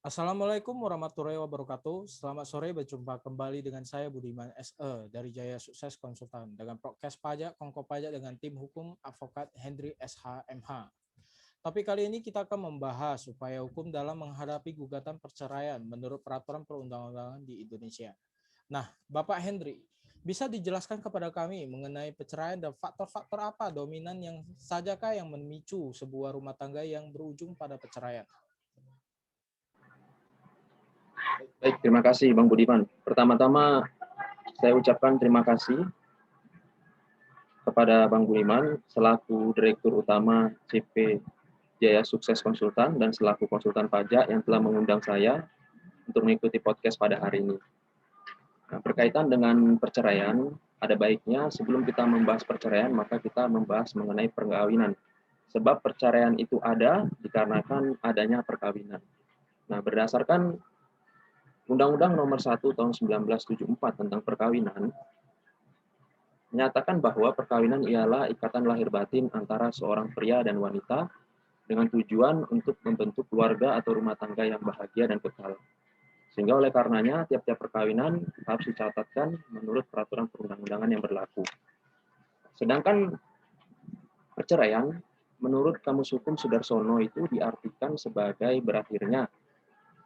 Assalamualaikum warahmatullahi wabarakatuh. Selamat sore, berjumpa kembali dengan saya Budiman SE dari Jaya Sukses Konsultan dengan podcast pajak Kongko Pajak dengan tim hukum Advokat Hendri SH.MH. Topik kali ini kita akan membahas upaya hukum dalam menghadapi gugatan perceraian menurut peraturan perundang-undangan di Indonesia. Nah, Bapak Hendri, bisa dijelaskan kepada kami mengenai perceraian dan faktor-faktor apa dominan yang sajakah yang memicu sebuah rumah tangga yang berujung pada perceraian? Baik, terima kasih Bang Budiman. Pertama-tama saya ucapkan terima kasih kepada Bang Budiman selaku Direktur Utama CP Jaya Sukses Konsultan dan selaku konsultan pajak yang telah mengundang saya untuk mengikuti podcast pada hari ini. Nah, berkaitan dengan perceraian, ada baiknya sebelum kita membahas perceraian, maka kita membahas mengenai perkawinan. Sebab perceraian itu ada dikarenakan adanya perkawinan. Nah, berdasarkan Undang-Undang Nomor 1 Tahun 1974 tentang perkawinan, menyatakan bahwa perkawinan ialah ikatan lahir batin antara seorang pria dan wanita dengan tujuan untuk membentuk keluarga atau rumah tangga yang bahagia dan kekal. Sehingga oleh karenanya tiap-tiap perkawinan harus dicatatkan menurut peraturan perundang-undangan yang berlaku. Sedangkan perceraian menurut Kamus Hukum Sudarsono itu diartikan sebagai berakhirnya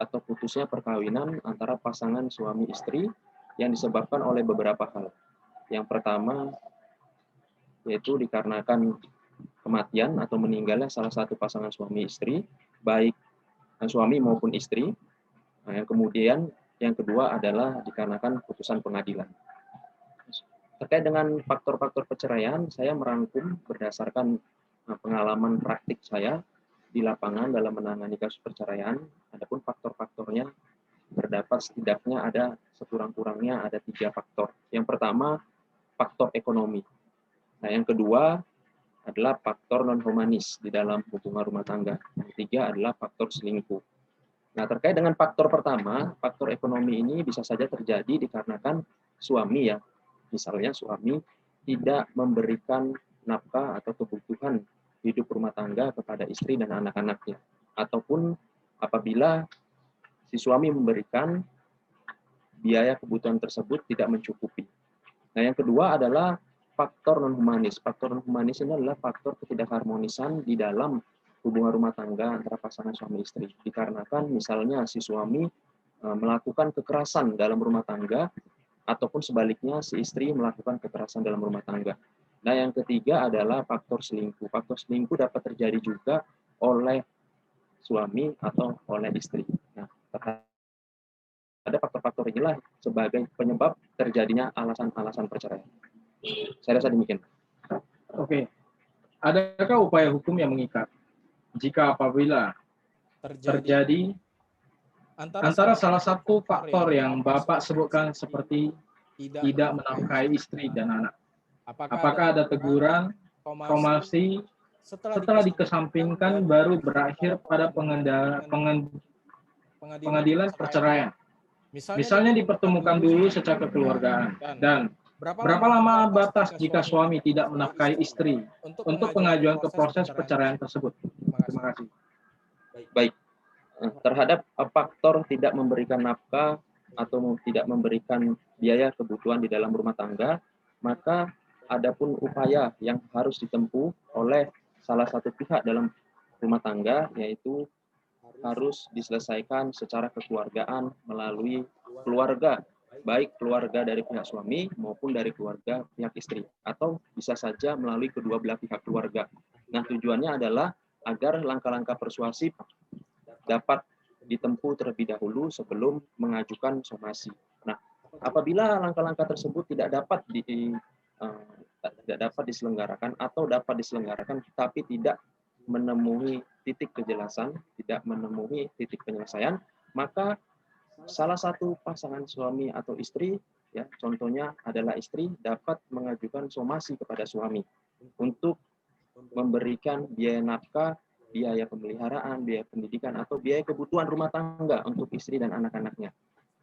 atau putusnya perkawinan antara pasangan suami istri yang disebabkan oleh beberapa hal. Yang pertama yaitu dikarenakan kematian atau meninggalnya salah satu pasangan suami istri, baik suami maupun istri. Nah, yang kedua adalah dikarenakan putusan pengadilan. Terkait dengan faktor-faktor perceraian, saya merangkum berdasarkan pengalaman praktik saya di lapangan dalam menangani kasus perceraian. Adapun faktor-faktornya terdapat setidaknya ada sekurang-kurangnya ada 3 faktor. Yang pertama, faktor ekonomi. Nah, yang kedua adalah faktor non-humanis di dalam hubungan rumah tangga. Yang ketiga adalah faktor selingkuh. Nah, terkait dengan faktor pertama, faktor ekonomi ini bisa saja terjadi dikarenakan suami ya. Misalnya suami tidak memberikan nafkah atau kebutuhan hidup rumah tangga kepada istri dan anak-anaknya. Ataupun apabila si suami memberikan biaya kebutuhan tersebut tidak mencukupi. Nah, yang kedua adalah faktor non-humanis. Faktor non-humanis ini adalah faktor ketidakharmonisan di dalam hubungan rumah tangga antara pasangan suami istri. Dikarenakan misalnya si suami melakukan kekerasan dalam rumah tangga ataupun sebaliknya si istri melakukan kekerasan dalam rumah tangga. Nah, yang ketiga adalah faktor selingkuh. Faktor selingkuh dapat terjadi juga oleh suami atau oleh istri. Nah, ada faktor-faktor inilah sebagai penyebab terjadinya alasan-alasan perceraian. Saya rasa demikian. Oke, adakah upaya hukum yang mengikat jika apabila terjadi antara salah satu faktor yang Bapak sebutkan seperti tidak menafkahi istri dan anak? Apakah ada teguran, komasi, setelah dikesampingkan baru berakhir pada pengadilan perceraian? Misalnya dipertemukan dulu secara kekeluargaan, dan berapa lama batas jika suami tidak menafkahi istri untuk pengajuan ke proses perceraian tersebut? Terima kasih. Baik, terhadap faktor tidak memberikan nafkah atau tidak memberikan biaya kebutuhan di dalam rumah tangga, maka adapun upaya yang harus ditempuh oleh salah satu pihak dalam rumah tangga, yaitu harus diselesaikan secara kekeluargaan melalui keluarga, baik keluarga dari pihak suami maupun dari keluarga pihak istri, atau bisa saja melalui kedua belah pihak keluarga. Nah, tujuannya adalah agar langkah-langkah persuasif dapat ditempuh terlebih dahulu sebelum mengajukan somasi. Nah, apabila langkah-langkah tersebut tidak dapat diselenggarakan atau dapat diselenggarakan tapi tidak menemui titik kejelasan, tidak menemui titik penyelesaian, maka salah satu pasangan suami atau istri, ya contohnya adalah istri, dapat mengajukan somasi kepada suami untuk memberikan biaya nafkah, biaya pemeliharaan, biaya pendidikan, atau biaya kebutuhan rumah tangga untuk istri dan anak-anaknya.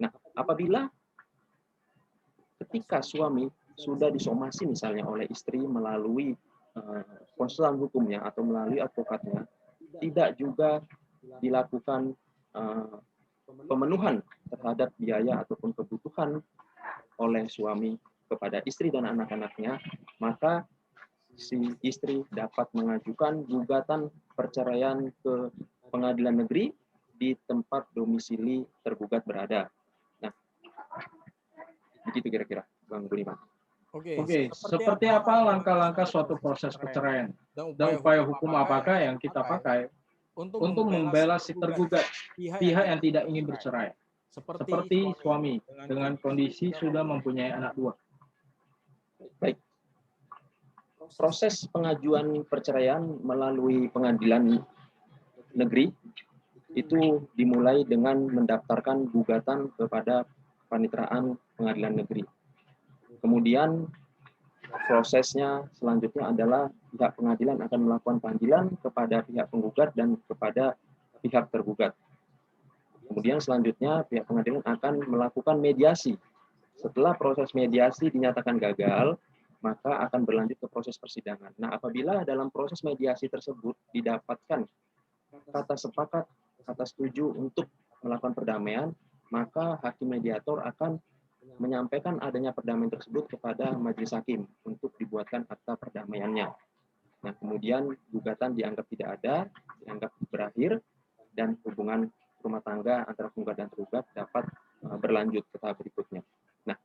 Nah, apabila ketika suami sudah disomasi misalnya oleh istri melalui konsultan hukumnya atau melalui advokatnya, tidak juga dilakukan pemenuhan terhadap biaya ataupun kebutuhan oleh suami kepada istri dan anak-anaknya, maka si istri dapat mengajukan gugatan perceraian ke pengadilan negeri di tempat domisili tergugat berada. Nah, begitu kira-kira, Bang Budiman. Oke, seperti apa langkah-langkah suatu proses perceraian dan upaya hukum apakah yang kita pakai untuk membela si tergugat, pihak yang tidak ingin bercerai, seperti suami dengan kondisi sudah mempunyai anak dua? Baik. Proses pengajuan perceraian melalui pengadilan negeri itu dimulai dengan mendaftarkan gugatan kepada Paniteraan Pengadilan Negeri. Kemudian prosesnya selanjutnya adalah pihak pengadilan akan melakukan panggilan kepada pihak penggugat dan kepada pihak tergugat. Kemudian selanjutnya pihak pengadilan akan melakukan mediasi. Setelah proses mediasi dinyatakan gagal, maka akan berlanjut ke proses persidangan. Nah, apabila dalam proses mediasi tersebut didapatkan kata sepakat, kata setuju untuk melakukan perdamaian, maka hakim mediator akan menyampaikan adanya perdamaian tersebut kepada majelis hakim untuk dibuatkan akta perdamaiannya. Nah, kemudian gugatan dianggap tidak ada, dianggap berakhir, dan hubungan rumah tangga antara penggugat dan tergugat dapat berlanjut ke tahap berikutnya. Nah,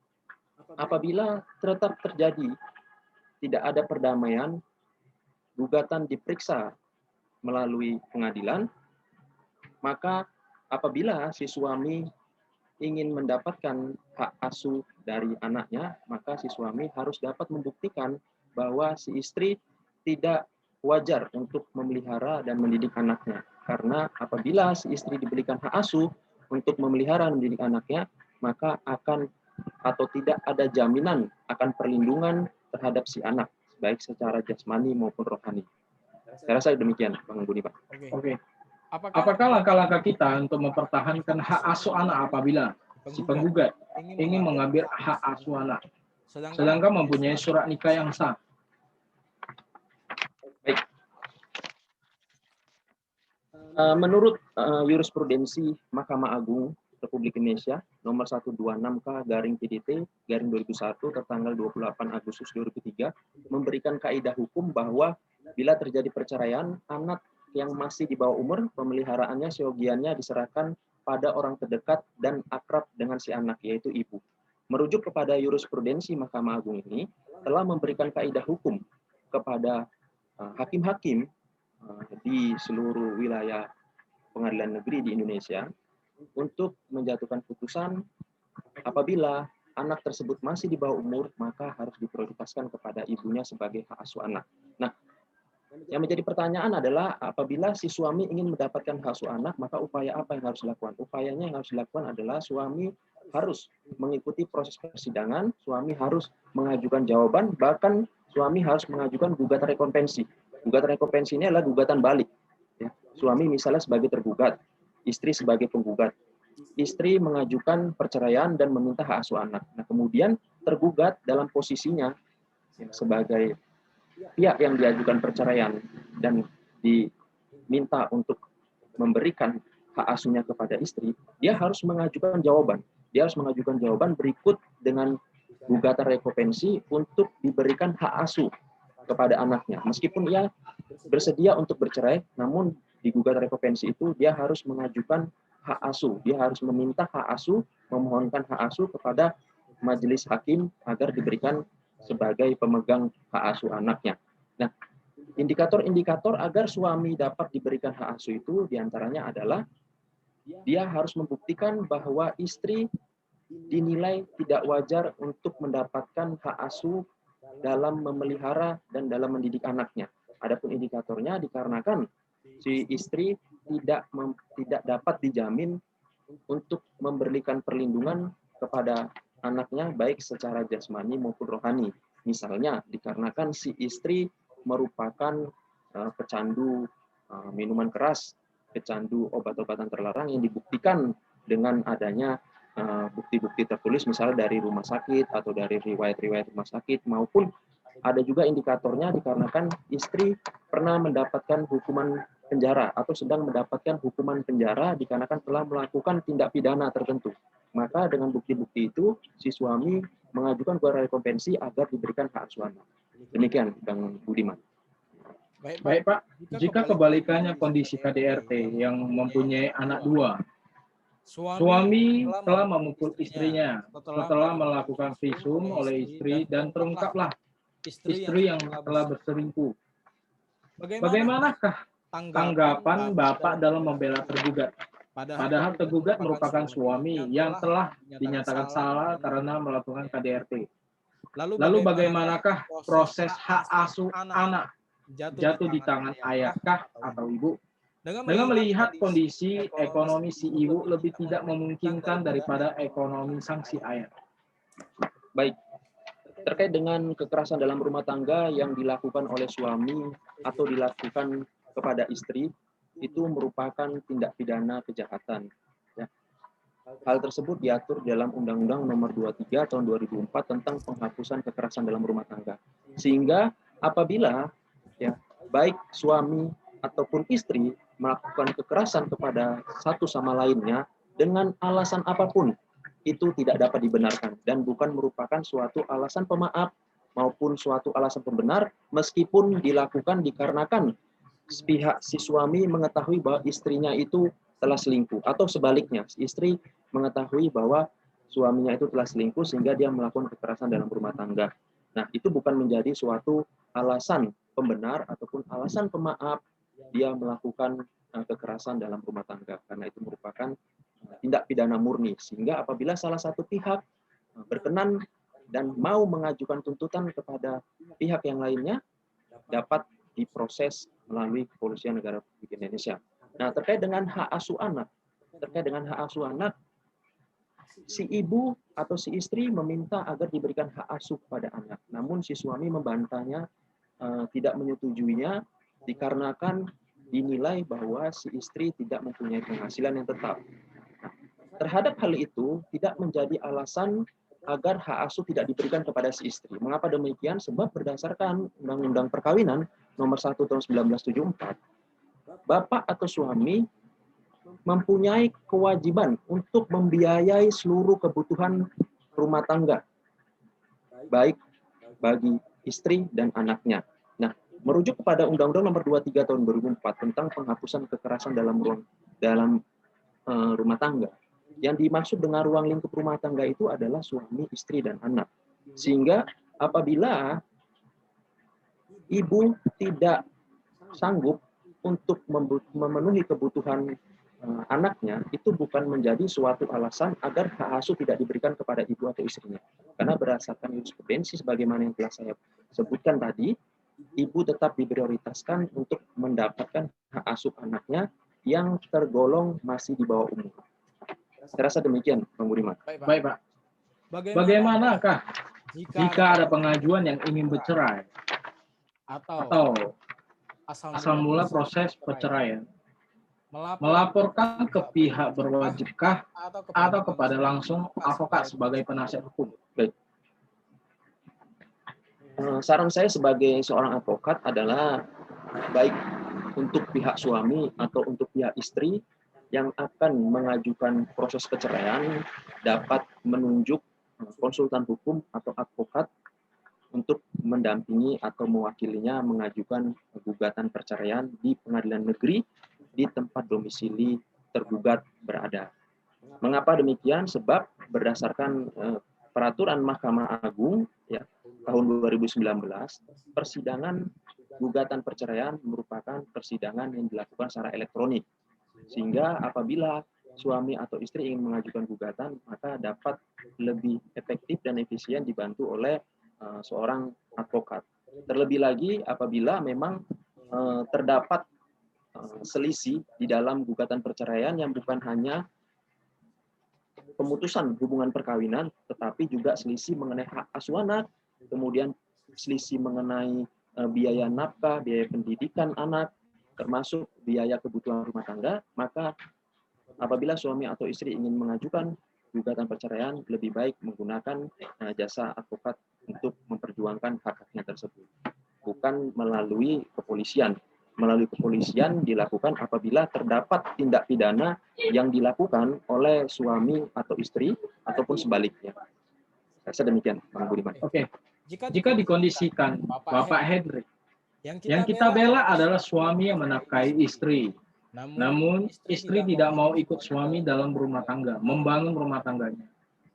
apabila tetap terjadi tidak ada perdamaian, gugatan diperiksa melalui pengadilan, maka apabila si suami ingin mendapatkan hak asuh dari anaknya, maka si suami harus dapat membuktikan bahwa si istri tidak wajar untuk memelihara dan mendidik anaknya. Karena apabila si istri diberikan hak asuh untuk memelihara dan mendidik anaknya, maka akan atau tidak ada jaminan akan perlindungan terhadap si anak, baik secara jasmani maupun rohani. Saya rasa demikian, Bang Budi, Pak. Oke. Apakah langkah-langkah kita untuk mempertahankan hak asuh anak apabila si penggugat ingin mengambil hak asuh anak, sedangkan mempunyai surat nikah yang sah? Baik. Menurut jurisprudensi Mahkamah Agung Republik Indonesia nomor 126K/PDT/2001 tertanggal 28 Agustus 2003 memberikan kaidah hukum bahwa bila terjadi perceraian, anak yang masih di bawah umur, pemeliharaannya seyogiannya diserahkan pada orang terdekat dan akrab dengan si anak, yaitu ibu. Merujuk kepada jurisprudensi Mahkamah Agung ini, telah memberikan kaidah hukum kepada hakim-hakim di seluruh wilayah pengadilan negeri di Indonesia untuk menjatuhkan putusan apabila anak tersebut masih di bawah umur, maka harus diprioritaskan kepada ibunya sebagai hak asuh anak. Nah, yang menjadi pertanyaan adalah apabila si suami ingin mendapatkan hak asuh anak, maka upaya apa yang harus dilakukan? Upayanya yang harus dilakukan adalah suami harus mengikuti proses persidangan, suami harus mengajukan jawaban, bahkan suami harus mengajukan gugatan rekompensi. Gugatan rekompensi ini adalah gugatan balik. Ya. Suami misalnya sebagai tergugat, istri sebagai penggugat. Istri mengajukan perceraian dan meminta hak asuh anak. Nah, kemudian tergugat dalam posisinya sebagai pihak yang diajukan perceraian dan diminta untuk memberikan hak asuhnya kepada istri, dia harus mengajukan jawaban. Dia harus mengajukan jawaban berikut dengan gugatan rekompensi untuk diberikan hak asuh kepada anaknya. Meskipun ia bersedia untuk bercerai, namun di gugatan rekompensi itu dia harus mengajukan hak asuh. Dia harus meminta hak asuh, memohonkan hak asuh kepada majelis hakim agar diberikan sebagai pemegang hak asuh anaknya. Nah, indikator-indikator agar suami dapat diberikan hak asuh itu diantaranya adalah dia harus membuktikan bahwa istri dinilai tidak wajar untuk mendapatkan hak asuh dalam memelihara dan dalam mendidik anaknya. Adapun indikatornya dikarenakan si istri tidak dapat dijamin untuk memberikan perlindungan kepada anaknya baik secara jasmani maupun rohani. Misalnya dikarenakan si istri merupakan pecandu minuman keras, pecandu obat-obatan terlarang yang dibuktikan dengan adanya bukti-bukti tertulis misalnya dari rumah sakit atau dari riwayat-riwayat rumah sakit, maupun ada juga indikatornya dikarenakan istri pernah mendapatkan hukuman penjara atau sedang mendapatkan hukuman penjara dikarenakan telah melakukan tindak pidana tertentu. Maka dengan bukti-bukti itu, si suami mengajukan gugatan rekompensi agar diberikan hak asuh anak. Demikian, Bang Budiman. Baik, Pak. Jika kebalikannya kondisi KDRT yang mempunyai anak dua, suami telah memukul istrinya setelah melakukan visum oleh istri dan terungkaplah istri yang telah berselingkuh. Bagaimanakah tanggapan Bapak dalam membela tergugat? Padahal tergugat merupakan suami yang telah dinyatakan salah karena melakukan KDRT. Lalu bagaimanakah proses hak asuh anak jatuh di tangan ayahkah atau ibu? Dengan melihat kondisi ekonomi si ibu lebih tidak memungkinkan daripada ekonomi sang si ayah. Baik, terkait dengan kekerasan dalam rumah tangga yang dilakukan oleh suami atau dilakukan kepada istri, itu merupakan tindak pidana kejahatan. Ya. Hal tersebut diatur dalam Undang-Undang Nomor 23 Tahun 2004 tentang penghapusan kekerasan dalam rumah tangga. Sehingga apabila ya baik suami ataupun istri melakukan kekerasan kepada satu sama lainnya dengan alasan apapun, itu tidak dapat dibenarkan dan bukan merupakan suatu alasan pemaaf maupun suatu alasan pembenar, meskipun dilakukan dikarenakan pihak si suami mengetahui bahwa istrinya itu telah selingkuh, atau sebaliknya, istri mengetahui bahwa suaminya itu telah selingkuh sehingga dia melakukan kekerasan dalam rumah tangga. Nah, itu bukan menjadi suatu alasan pembenar ataupun alasan pemaaf dia melakukan kekerasan dalam rumah tangga, karena itu merupakan tindak pidana murni. Sehingga apabila salah satu pihak berkenan dan mau mengajukan tuntutan kepada pihak yang lainnya, dapat diproses melalui Kepolisian Negara Republik Indonesia. Nah, terkait dengan hak asuh anak, si ibu atau si istri meminta agar diberikan hak asuh pada anak. Namun si suami membantahnya, tidak menyetujuinya dikarenakan dinilai bahwa si istri tidak mempunyai penghasilan yang tetap. Nah, terhadap hal itu tidak menjadi alasan agar hak asuh tidak diberikan kepada si istri. Mengapa demikian? Sebab berdasarkan Undang-Undang Perkawinan Nomor 1 Tahun 1974, bapak atau suami mempunyai kewajiban untuk membiayai seluruh kebutuhan rumah tangga, baik bagi istri dan anaknya. Nah, merujuk kepada Undang-Undang Nomor 23 Tahun 2004 tentang penghapusan kekerasan dalam rumah tangga, yang dimaksud dengan ruang lingkup rumah tangga itu adalah suami, istri, dan anak. Sehingga apabila ibu tidak sanggup untuk memenuhi kebutuhan anaknya, itu bukan menjadi suatu alasan agar hak asuh tidak diberikan kepada ibu atau istrinya. Karena berdasarkan jurisprudensi sebagaimana yang telah saya sebutkan tadi, ibu tetap diprioritaskan untuk mendapatkan hak asuh anaknya yang tergolong masih di bawah umur. Saya rasa demikian, Bang Budiman. Baik, Pak. Bagaimanakah jika ada pengajuan yang ingin bercerai atau asal mula proses perceraian? Melaporkan ke pihak berwajibkah atau kepada langsung advokat sebagai penasihat hukum? Baik. Saran saya sebagai seorang advokat adalah baik untuk pihak suami atau untuk pihak istri yang akan mengajukan proses perceraian dapat menunjuk konsultan hukum atau advokat untuk mendampingi atau mewakilinya mengajukan gugatan perceraian di pengadilan negeri di tempat domisili tergugat berada. Mengapa demikian? Sebab berdasarkan peraturan Mahkamah Agung ya, tahun 2019, persidangan gugatan perceraian merupakan persidangan yang dilakukan secara elektronik. Sehingga apabila suami atau istri ingin mengajukan gugatan, maka dapat lebih efektif dan efisien dibantu oleh seorang advokat. Terlebih lagi apabila memang terdapat selisih di dalam gugatan perceraian yang bukan hanya pemutusan hubungan perkawinan, tetapi juga selisih mengenai hak asuh anak, kemudian selisih mengenai biaya nafkah, biaya pendidikan anak, termasuk biaya kebutuhan rumah tangga, maka apabila suami atau istri ingin mengajukan gugatan perceraian, lebih baik menggunakan jasa advokat untuk memperjuangkan hak-haknya tersebut, bukan melalui kepolisian. melalui kepolisian dilakukan apabila terdapat tindak pidana yang dilakukan oleh suami atau istri ataupun sebaliknya. Saya demikian, Bang Budiman. Oke. Jika dikondisikan Bapak Henry, yang kita bela adalah suami yang menafkahi istri. Namun istri tidak mau ikut suami dalam rumah tangga, membangun rumah tangganya.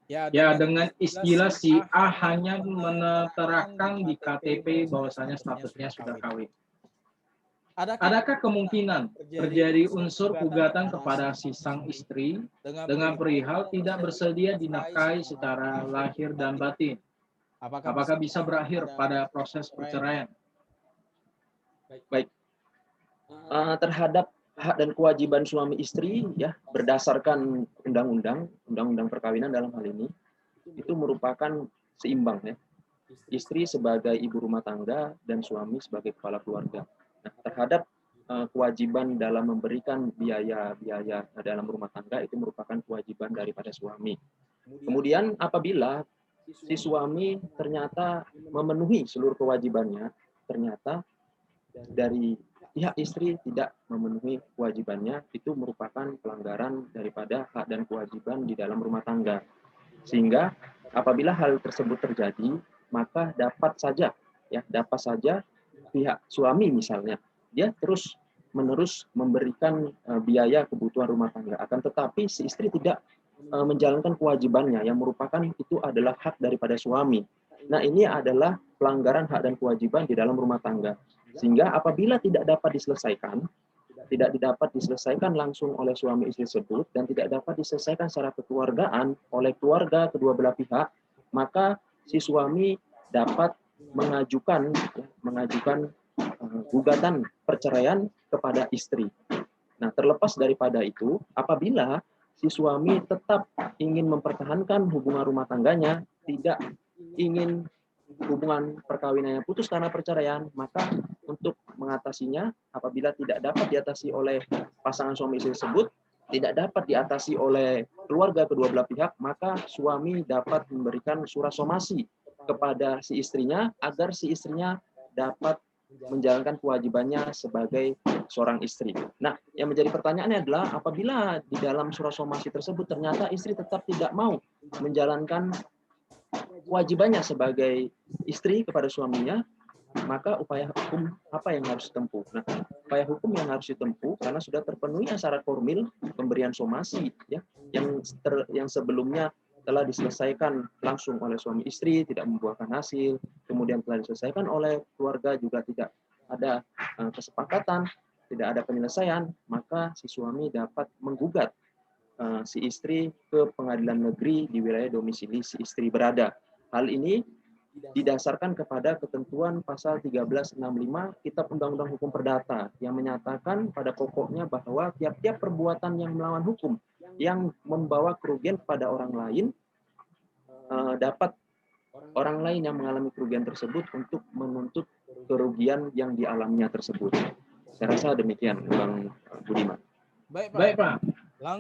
Ya, dengan istilah si A hanya menerangkan di KTP bahwasanya statusnya sudah kawin. Adakah kemungkinan terjadi unsur gugatan kepada si sang istri dengan perihal tidak bersedia dinafkahi secara lahir dan batin? Apakah bisa berakhir pada proses perceraian? Baik. Terhadap hak dan kewajiban suami istri ya berdasarkan undang-undang perkawinan dalam hal ini itu merupakan seimbang ya. Istri sebagai ibu rumah tangga dan suami sebagai kepala keluarga. Nah, terhadap kewajiban dalam memberikan biaya-biaya dalam rumah tangga itu merupakan kewajiban daripada suami. Kemudian apabila si suami ternyata memenuhi seluruh kewajibannya, ternyata dari pihak istri tidak memenuhi kewajibannya, itu merupakan pelanggaran daripada hak dan kewajiban di dalam rumah tangga. Sehingga apabila hal tersebut terjadi, maka dapat saja pihak suami misalnya dia terus-menerus memberikan biaya kebutuhan rumah tangga, akan tetapi si istri tidak menjalankan kewajibannya yang merupakan itu adalah hak daripada suami. Nah, ini adalah pelanggaran hak dan kewajiban di dalam rumah tangga. Sehingga apabila tidak dapat diselesaikan langsung oleh suami istri tersebut dan tidak dapat diselesaikan secara kekeluargaan oleh keluarga kedua belah pihak, maka si suami dapat mengajukan gugatan perceraian kepada istri. Nah, terlepas daripada itu, apabila si suami tetap ingin mempertahankan hubungan rumah tangganya, tidak ingin hubungan perkawinannya putus karena perceraian, maka untuk mengatasinya, apabila tidak dapat diatasi oleh pasangan suami istri tersebut, tidak dapat diatasi oleh keluarga kedua belah pihak, maka suami dapat memberikan surat somasi kepada si istrinya agar si istrinya dapat menjalankan kewajibannya sebagai seorang istri. Nah, yang menjadi pertanyaannya adalah apabila di dalam surat somasi tersebut ternyata istri tetap tidak mau menjalankan kewajibannya sebagai istri kepada suaminya, maka upaya hukum apa yang harus ditempuh? Nah, upaya hukum yang harus ditempuh karena sudah terpenuhi syarat formil pemberian somasi ya, yang sebelumnya telah diselesaikan langsung oleh suami istri, tidak membuahkan hasil, kemudian telah diselesaikan oleh keluarga juga tidak ada kesepakatan, tidak ada penyelesaian, maka si suami dapat menggugat si istri ke pengadilan negeri di wilayah domisili si istri berada. Hal ini didasarkan kepada ketentuan pasal 1365 Kitab Undang-Undang Hukum Perdata yang menyatakan pada pokoknya bahwa tiap-tiap perbuatan yang melawan hukum yang membawa kerugian kepada orang lain dapat orang lain yang mengalami kerugian tersebut untuk menuntut kerugian yang dialaminya tersebut. Saya rasa demikian, Bang Budiman. Baik, Pak.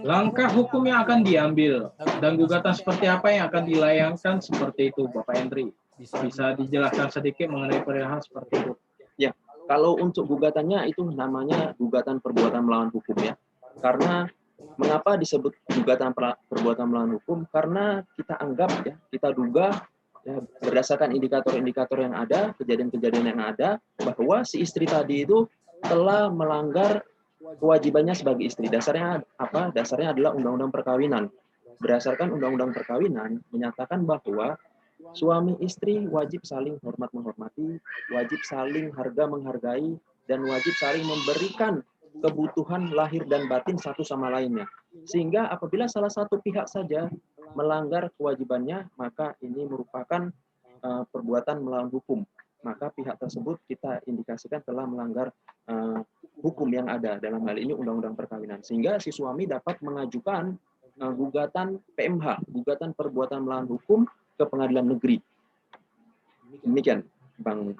Langkah hukum yang akan diambil dan gugatan seperti apa yang akan dilayangkan seperti itu, Bapak Henry? Bisa dijelaskan sedikit mengenai perihal seperti itu? Ya, kalau untuk gugatannya itu namanya gugatan perbuatan melawan hukum ya. Karena mengapa disebut gugatan perbuatan melawan hukum? Karena kita anggap ya, kita duga ya, berdasarkan indikator-indikator yang ada, kejadian-kejadian yang ada, bahwa si istri tadi itu telah melanggar kewajibannya sebagai istri. Dasarnya apa? Dasarnya adalah Undang-Undang Perkawinan. Berdasarkan Undang-Undang Perkawinan menyatakan bahwa suami istri wajib saling hormat menghormati, wajib saling harga menghargai, dan wajib saling memberikan kebutuhan lahir dan batin satu sama lainnya. Sehingga apabila salah satu pihak saja melanggar kewajibannya, maka ini merupakan perbuatan melawan hukum. Maka pihak tersebut kita indikasikan telah melanggar hukum yang ada, dalam hal ini Undang-Undang Perkawinan. Sehingga si suami dapat mengajukan gugatan PMH, gugatan perbuatan melawan hukum ke pengadilan negeri. Demikian, Bang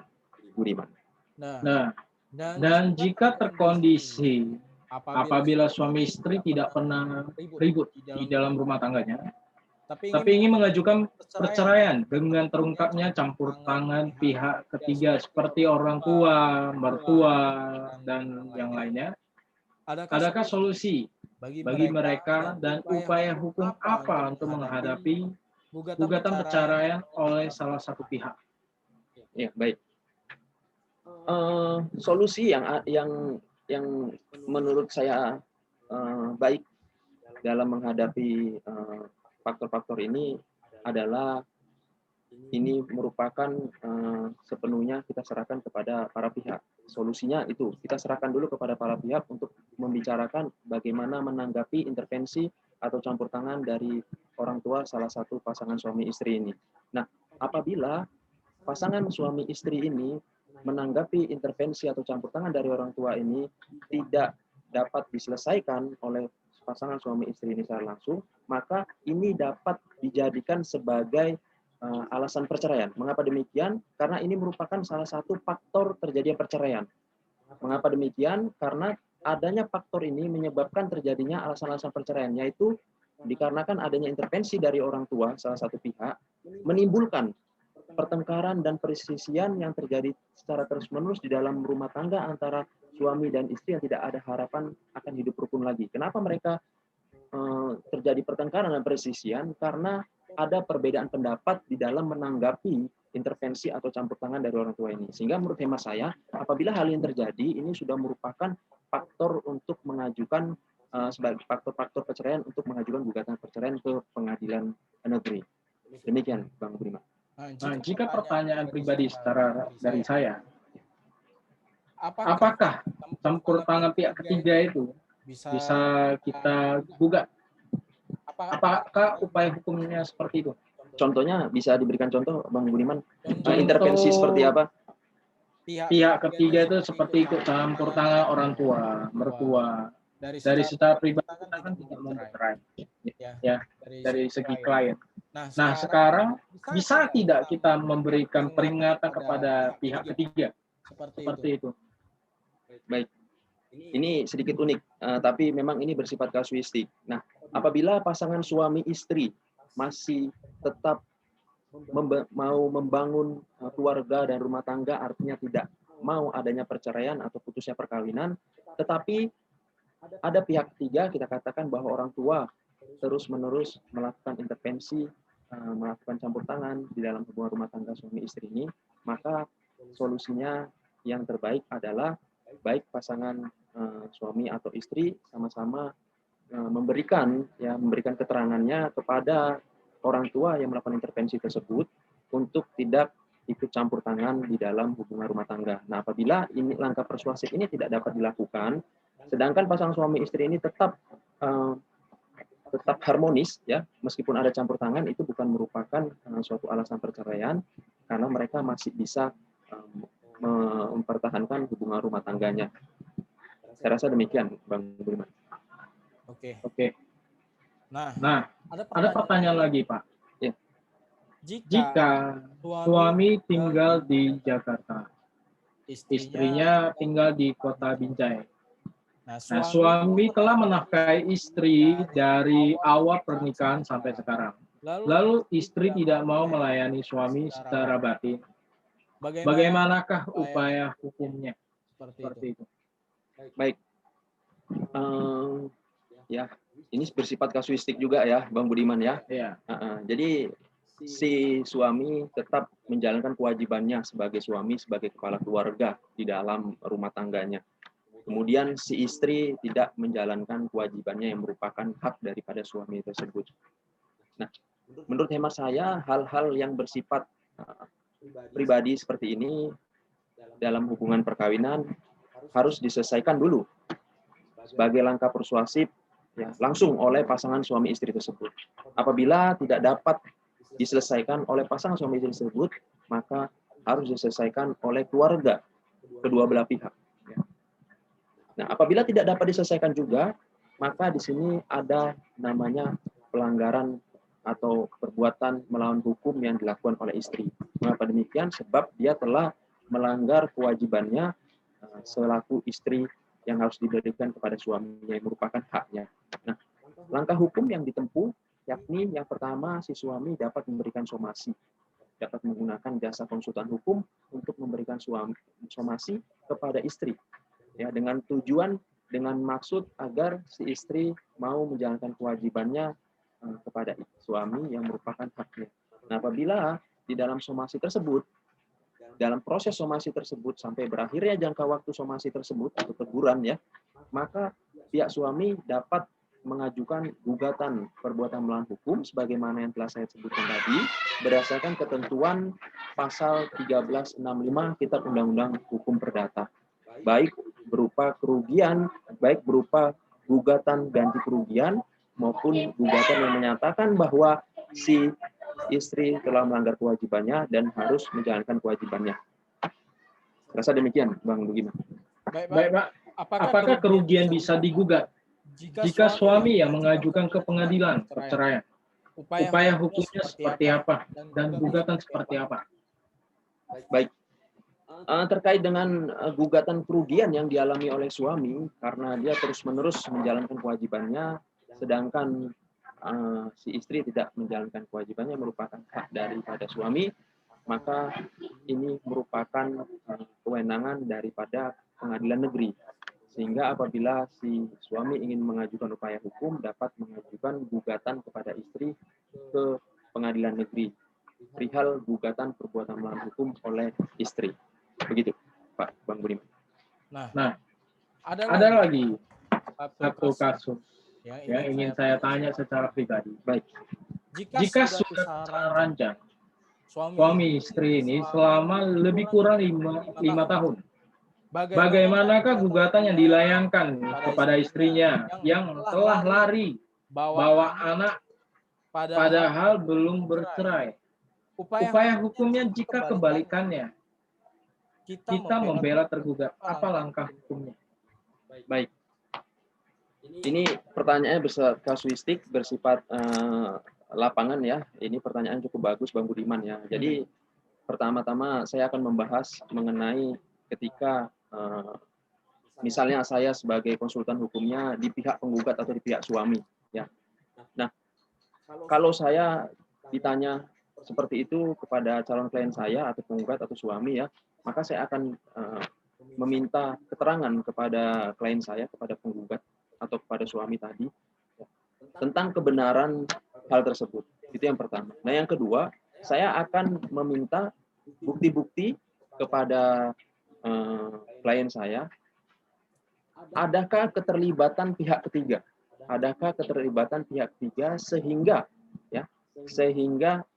Budiman. Nah, dan jika terkondisi apabila suami istri tidak pernah ribut di dalam rumah tangganya, tapi ingin mengajukan perceraian dengan terungkapnya campur tangan pihak ketiga seperti orang tua, mertua, dan yang lainnya. Adakah solusi bagi mereka dan upaya hukum apa untuk menghadapi gugatan perceraian oleh salah satu pihak? Ya, baik. Solusi yang menurut saya baik dalam menghadapi faktor-faktor ini adalah ini merupakan sepenuhnya kita serahkan kepada para pihak. Solusinya itu kita serahkan dulu kepada para pihak untuk membicarakan bagaimana menanggapi intervensi atau campur tangan dari orang tua salah satu pasangan suami istri ini. Nah, apabila pasangan suami istri ini menanggapi intervensi atau campur tangan dari orang tua ini tidak dapat diselesaikan oleh pasangan suami istri ini secara langsung, maka ini dapat dijadikan sebagai alasan perceraian. Mengapa demikian? Karena ini merupakan salah satu faktor terjadinya perceraian. Mengapa demikian? Karena adanya faktor ini menyebabkan terjadinya alasan-alasan perceraian, yaitu dikarenakan adanya intervensi dari orang tua salah satu pihak menimbulkan pertengkaran dan perselisihan yang terjadi secara terus-menerus di dalam rumah tangga antara suami dan istri yang tidak ada harapan akan hidup rukun lagi. Kenapa mereka terjadi pertengkaran dan perselisihan? Karena ada perbedaan pendapat di dalam menanggapi intervensi atau campur tangan dari orang tua ini. Sehingga menurut hemat saya, apabila hal yang terjadi, ini sudah merupakan faktor untuk mengajukan sebagai faktor-faktor perceraian untuk mengajukan gugatan perceraian ke pengadilan negeri. Demikian, Bang Budiman. Nah, jika pertanyaan pribadi dari saya, apakah campur tangan pihak ketiga itu bisa kita gugat? Apakah upaya hukumnya seperti itu? Contohnya bisa diberikan contoh, Bang Budiman? Intervensi seperti apa? Pihak ketiga itu seperti ikut campur tangan orang tua, mertua. Dari secara pribadi kita kan tidak mau bercerai, ya, dari segi klien. Nah, sekarang bisa tidak kita memberikan peringatan kepada pihak ketiga seperti itu? Baik, ini sedikit unik, tapi memang ini bersifat kasuistik. Nah, apabila pasangan suami istri masih tetap mau membangun keluarga dan rumah tangga, artinya tidak mau adanya perceraian atau putusnya perkawinan, tetapi ada pihak ketiga, kita katakan bahwa orang tua terus-menerus melakukan intervensi, melakukan campur tangan di dalam hubungan rumah tangga suami istri ini, maka solusinya yang terbaik adalah baik pasangan suami atau istri sama-sama memberikan keterangannya kepada orang tua yang melakukan intervensi tersebut untuk tidak ikut campur tangan di dalam hubungan rumah tangga. Nah, apabila ini langkah persuasif ini tidak dapat dilakukan, sedangkan pasangan suami istri ini tetap harmonis, ya, meskipun ada campur tangan, itu bukan merupakan suatu alasan perceraian, karena mereka masih bisa mempertahankan hubungan rumah tangganya. Saya rasa demikian, Bang Budiman. Oke. Nah, ada pertanyaan lagi, Pak. Ya. Jika suami tinggal di Jakarta, istrinya tinggal di Kota Binjai. Nah, suami telah menafkahi istri dari awal pernikahan sampai sekarang. Lalu istri tidak mau melayani suami secara batin. Bagaimanakah upaya hukumnya? Seperti itu. Baik. Ya, ini bersifat kasuistik juga ya, Bang Budiman ya. Iya. Jadi si suami tetap menjalankan kewajibannya sebagai suami, sebagai kepala keluarga di dalam rumah tangganya. Kemudian si istri tidak menjalankan kewajibannya yang merupakan hak daripada suami tersebut. Nah, menurut hemat saya, hal-hal yang bersifat pribadi seperti ini dalam hubungan perkawinan harus diselesaikan dulu sebagai langkah persuasif, ya, langsung oleh pasangan suami istri tersebut. Apabila tidak dapat diselesaikan oleh pasangan suami istri tersebut, maka harus diselesaikan oleh keluarga kedua belah pihak. Nah, apabila tidak dapat diselesaikan juga, maka di sini ada namanya pelanggaran atau perbuatan melawan hukum yang dilakukan oleh istri. Mengapa demikian? Sebab dia telah melanggar kewajibannya selaku istri yang harus diberikan kepada suaminya yang merupakan haknya. Nah, langkah hukum yang ditempuh yakni yang pertama si suami dapat memberikan somasi, dapat menggunakan jasa konsultan hukum untuk memberikan somasi kepada istri, ya, dengan tujuan, dengan maksud agar si istri mau menjalankan kewajibannya kepada suami yang merupakan haknya. Nah, apabila di dalam somasi tersebut, dalam proses somasi tersebut sampai berakhirnya jangka waktu somasi tersebut atau teguran, ya, maka pihak suami dapat mengajukan gugatan perbuatan melawan hukum sebagaimana yang telah saya sebutkan tadi berdasarkan ketentuan pasal 1365 Kitab Undang-Undang Hukum Perdata, baik berupa kerugian, baik berupa gugatan ganti kerugian maupun gugatan yang menyatakan bahwa si istri telah melanggar kewajibannya dan harus menjalankan kewajibannya. Rasa demikian, Bang Budiman. Baik, Pak. Apakah kerugian bisa digugat jika suami yang mengajukan ke pengadilan perceraian? Upaya hukumnya seperti apa dan gugatan seperti apa? Baik. Terkait dengan gugatan kerugian yang dialami oleh suami karena dia terus-menerus menjalankan kewajibannya, sedangkan si istri tidak menjalankan kewajibannya merupakan hak daripada suami, maka ini merupakan kewenangan daripada pengadilan negeri. Sehingga apabila si suami ingin mengajukan upaya hukum, dapat mengajukan gugatan kepada istri ke pengadilan negeri perihal gugatan perbuatan melawan hukum oleh istri. Begitu, Pak Bang Budiman. Nah, ada lagi satu kasus yang ingin saya tanya secara pribadi. Baik. Jika sudah ranjang suami istri ini selama lebih kurang 5 tahun, bagaimanakah gugatan yang dilayangkan kepada istrinya yang telah lari bawa anak padahal belum bercerai? Upaya hukumnya jika kebalikannya kita membela tergugat, apa langkah hukumnya? Baik. Ini pertanyaannya bersifat kasuistik, bersifat lapangan, ya. Ini pertanyaan cukup bagus, Bang Budiman, ya. Jadi pertama-tama saya akan membahas mengenai ketika misalnya saya sebagai konsultan hukumnya di pihak penggugat atau di pihak suami, ya. Nah, kalau saya ditanya seperti itu kepada calon klien saya atau penggugat atau suami, ya, maka saya akan meminta keterangan kepada klien saya, kepada penggugat atau kepada suami tadi, ya, tentang kebenaran hal tersebut. Itu yang pertama. Nah, yang kedua, saya akan meminta bukti-bukti kepada klien saya. Adakah keterlibatan pihak ketiga? Adakah keterlibatan pihak ketiga sehingga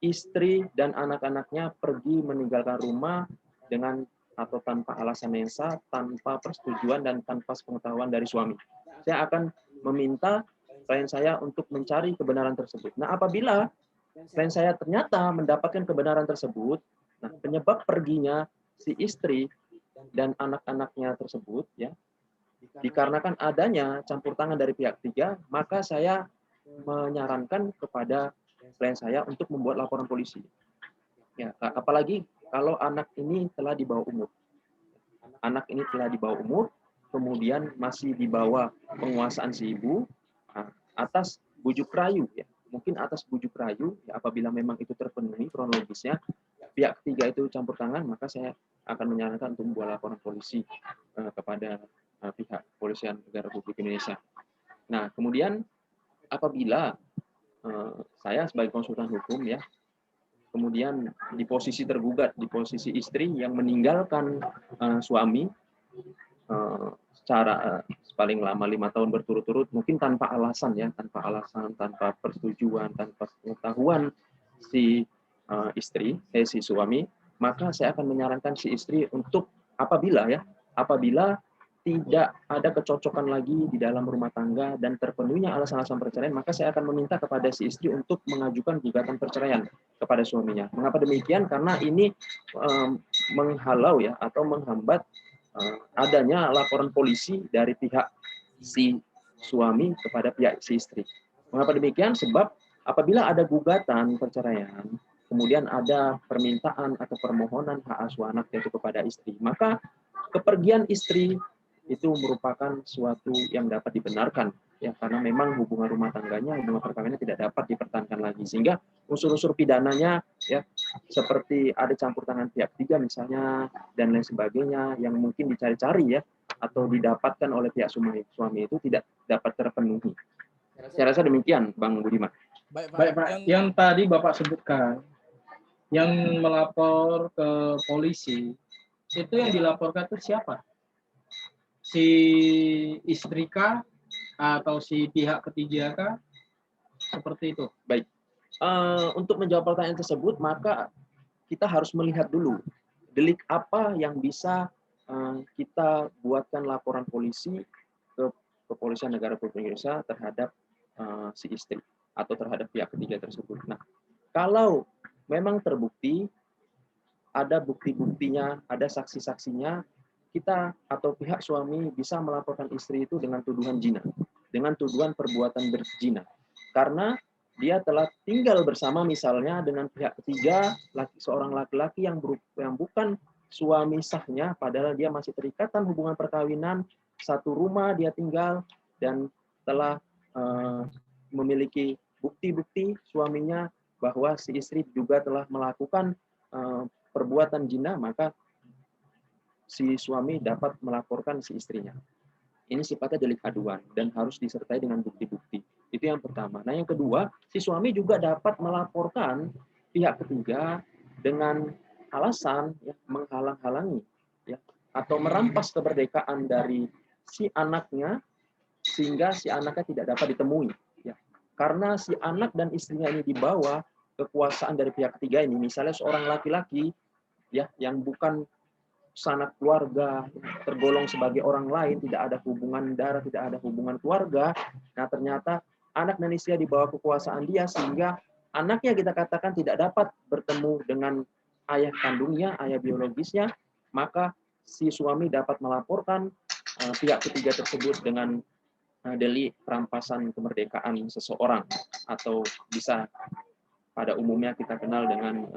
istri dan anak-anaknya pergi meninggalkan rumah dengan atau tanpa alasan yang sah, tanpa persetujuan dan tanpa sepengetahuan dari suami. Saya akan meminta klien saya untuk mencari kebenaran tersebut. Nah, apabila klien saya ternyata mendapatkan kebenaran tersebut, nah, penyebab perginya si istri dan anak-anaknya tersebut, ya, dikarenakan adanya campur tangan dari pihak ketiga, maka saya menyarankan kepada klien saya untuk membuat laporan polisi. Ya, apalagi kalau anak ini telah di bawah umur. Anak ini telah di bawah umur, kemudian masih di bawah penguasaan si ibu, atas bujuk rayu, ya. Mungkin atas bujuk rayu, ya, apabila memang itu terpenuhi kronologisnya, pihak ketiga itu campur tangan, maka saya akan menyarankan untuk membuat laporan polisi kepada pihak Kepolisian Negara Republik Indonesia. Nah, kemudian apabila saya sebagai konsultan hukum, ya, kemudian di posisi tergugat, di posisi istri yang meninggalkan suami secara paling lama 5 tahun berturut-turut, mungkin tanpa alasan, ya, tanpa alasan, tanpa persetujuan, tanpa pengetahuan si si suami, maka saya akan menyarankan si istri untuk apabila tidak ada kecocokan lagi di dalam rumah tangga dan terpenuhinya alasan-alasan perceraian, maka saya akan meminta kepada si istri untuk mengajukan gugatan perceraian kepada suaminya. Mengapa demikian? Karena ini menghalau, ya, atau menghambat adanya laporan polisi dari pihak si suami kepada pihak si istri. Mengapa demikian? Sebab apabila ada gugatan perceraian, kemudian ada permintaan atau permohonan hak asuh anak yaitu kepada istri, maka kepergian istri itu merupakan suatu yang dapat dibenarkan ya, karena memang hubungan rumah tangganya, hubungan perkawinannya tidak dapat dipertahankan lagi, sehingga unsur-unsur pidananya ya seperti ada campur tangan pihak ketiga misalnya dan lain sebagainya yang mungkin dicari-cari ya atau didapatkan oleh pihak suami itu tidak dapat terpenuhi. Saya rasa demikian, Bang Budiman. Baik Pak, yang tadi Bapak sebutkan, yang melapor ke polisi, itu yang dilaporkan itu siapa? Si istri kah? Atau si pihak ketiga kah? Seperti itu. Baik. Untuk menjawab pertanyaan tersebut, maka kita harus melihat dulu delik apa yang bisa kita buatkan laporan polisi ke Kepolisian Negara Republik Indonesia terhadap si istri atau terhadap pihak ketiga tersebut. Nah, kalau memang terbukti ada bukti-buktinya, ada saksi-saksinya, kita atau pihak suami bisa melaporkan istri itu dengan tuduhan zina, dengan tuduhan perbuatan berzina. Karena dia telah tinggal bersama misalnya dengan pihak ketiga, seorang laki-laki yang bukan suami sahnya, padahal dia masih terikatan hubungan perkawinan, satu rumah dia tinggal, dan telah memiliki bukti-bukti suaminya bahwa si istri juga telah melakukan perbuatan zina, maka si suami dapat melaporkan si istrinya. Ini sifatnya delik aduan dan harus disertai dengan bukti-bukti. Itu yang pertama. Nah, yang kedua, si suami juga dapat melaporkan pihak ketiga dengan alasan ya, menghalang-halangi ya, atau merampas kemerdekaan dari si anaknya sehingga si anaknya tidak dapat ditemui. Ya. Karena si anak dan istrinya ini dibawa kekuasaan dari pihak ketiga ini, misalnya seorang laki-laki ya yang bukan sanak keluarga, tergolong sebagai orang lain, tidak ada hubungan darah, tidak ada hubungan keluarga. Nah, ternyata anak dan istri di bawah kekuasaan dia, sehingga anaknya kita katakan tidak dapat bertemu dengan ayah kandungnya, ayah biologisnya, maka si suami dapat melaporkan pihak ketiga tersebut dengan delik perampasan kemerdekaan seseorang, atau bisa pada umumnya kita kenal dengan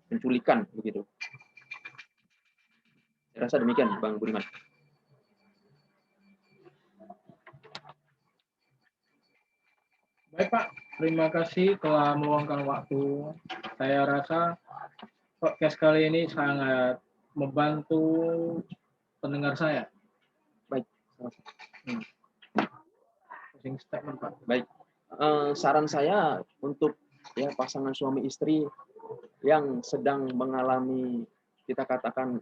penculikan begitu. Saya rasa demikian, Bang Budiman. Baik Pak, terima kasih telah meluangkan waktu. Saya rasa podcast kali ini sangat membantu pendengar saya. Baik. Statement, Pak. Baik. Saran saya untuk ya pasangan suami istri yang sedang mengalami, kita katakan,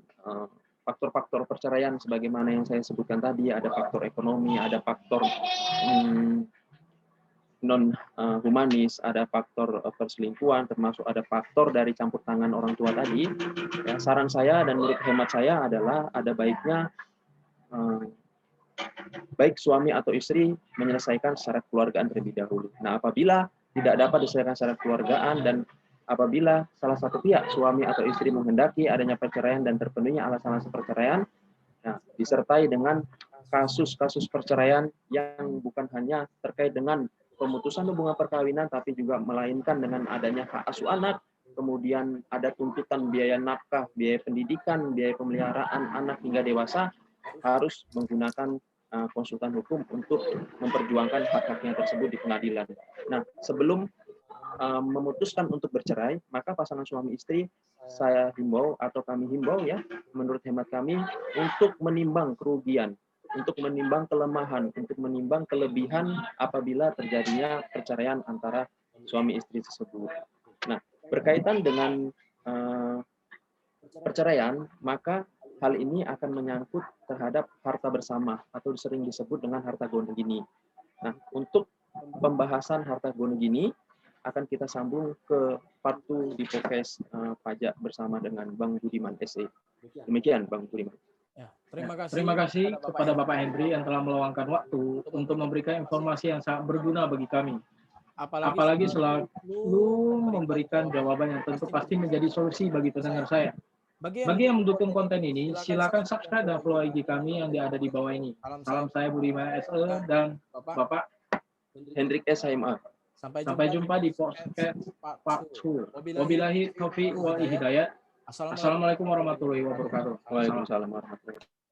faktor-faktor perceraian sebagaimana yang saya sebutkan tadi, ada faktor ekonomi, ada faktor non humanis, ada faktor perselingkuhan, termasuk ada faktor dari campur tangan orang tua tadi. Ya, saran saya dan menurut hemat saya adalah ada baiknya baik suami atau istri menyelesaikan secara keluargaan terlebih dahulu. Nah, apabila tidak dapat diselesaikan secara keluargaan dan apabila salah satu pihak, suami atau istri, menghendaki adanya perceraian dan terpenuhinya alasan-alasan perceraian, nah, disertai dengan kasus-kasus perceraian yang bukan hanya terkait dengan pemutusan hubungan perkawinan, tapi juga melainkan dengan adanya hak asuh anak, kemudian ada tuntutan biaya nafkah, biaya pendidikan, biaya pemeliharaan anak hingga dewasa, harus menggunakan konsultan hukum untuk memperjuangkan hak-haknya tersebut di pengadilan. Nah, sebelum memutuskan untuk bercerai, maka pasangan suami istri saya himbau atau kami himbau ya, menurut hemat kami, untuk menimbang kerugian, untuk menimbang kelemahan, untuk menimbang kelebihan apabila terjadinya perceraian antara suami istri tersebut. Nah, berkaitan dengan perceraian, maka hal ini akan menyangkut terhadap harta bersama atau sering disebut dengan harta gonogini. Nah, untuk pembahasan harta gonogini akan kita sambung ke part 2 di podcast pajak bersama dengan Bang Budiman SE. Demikian, Bang Budiman. Ya, terima kasih kepada Bapak Hendri yang telah meluangkan waktu untuk memberikan informasi yang sangat berguna bagi kami. Apalagi selalu memberikan jawaban yang tentu pasti menjadi solusi bagi pendengar saya. Bagi yang mendukung konten ini, silakan subscribe dan follow IG kami yang ada di bawah ini. Salam saya Budiman SE dan Bapak Hendrik SHMA. Sampai jumpa di podcast Part 2. Wabillahi taufiq wal hidayah. Assalamualaikum warahmatullahi wabarakatuh. Waalaikumsalam warahmatullahi wabarakatuh.